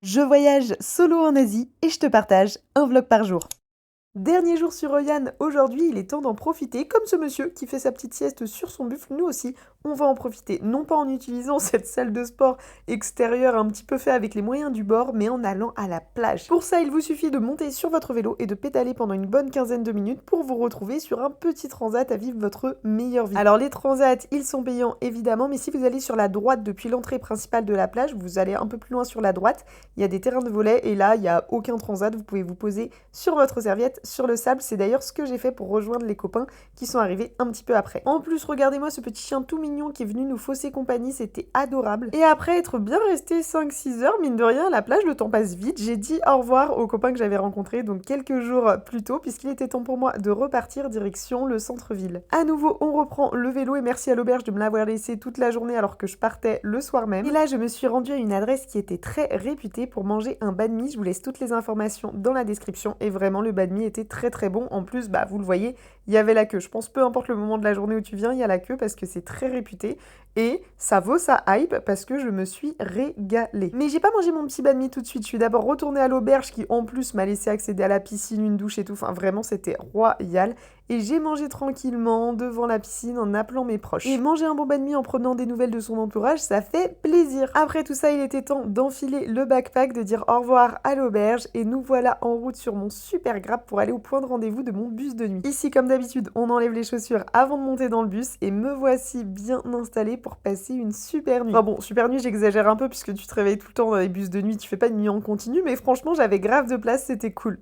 Je voyage solo en Asie et je te partage un vlog par jour. Dernier jour sur Hoi An, aujourd'hui il est temps d'en profiter, comme ce monsieur qui fait sa petite sieste sur son buffle, nous aussi on va en profiter, non pas en utilisant cette salle de sport extérieure un petit peu fait avec les moyens du bord, mais en allant à la plage. Pour ça il vous suffit de monter sur votre vélo et de pédaler pendant une bonne quinzaine de minutes pour vous retrouver sur un petit transat à vivre votre meilleure vie. Alors les transats ils sont payants évidemment, mais si vous allez sur la droite depuis l'entrée principale de la plage, vous allez un peu plus loin sur la droite, il y a des terrains de volley et là il n'y a aucun transat, vous pouvez vous poser sur votre serviette sur le sable. C'est d'ailleurs ce que j'ai fait pour rejoindre les copains qui sont arrivés un petit peu après. En plus, regardez-moi ce petit chien tout mignon qui est venu nous fausser compagnie, c'était adorable. Et après être bien resté 5-6 heures, mine de rien, à la plage, le temps passe vite. J'ai dit au revoir aux copains que j'avais rencontrés donc quelques jours plus tôt, puisqu'il était temps pour moi de repartir direction le centre-ville. À nouveau, on reprend le vélo et merci à l'auberge de me l'avoir laissé toute la journée alors que je partais le soir même. Et là, je me suis rendue à une adresse qui était très réputée pour manger un banh mi. Je vous laisse toutes les informations dans la description et vraiment le banh mi était très bon. En plus, bah vous le voyez, il y avait la queue. Je pense peu importe le moment de la journée où tu viens, il y a la queue parce que c'est très réputé et ça vaut sa hype parce que je me suis régalée. Mais j'ai pas mangé mon petit banh mi tout de suite. Je suis d'abord retournée à l'auberge qui en plus m'a laissé accéder à la piscine, une douche et tout. Enfin vraiment, c'était royal. Et j'ai mangé tranquillement devant la piscine en appelant mes proches. Et manger un bon banh mi en prenant des nouvelles de son entourage, ça fait plaisir. Après tout ça, il était temps d'enfiler le backpack, de dire au revoir à l'auberge et nous voilà en route sur mon super Grab pour aller au point de rendez-vous de mon bus de nuit. Ici, comme d'habitude, on enlève les chaussures avant de monter dans le bus et me voici bien installée pour passer une super nuit. Enfin bon, super nuit, j'exagère un peu puisque tu te réveilles tout le temps dans les bus de nuit, tu fais pas une nuit en continu, mais franchement, j'avais grave de place, c'était cool.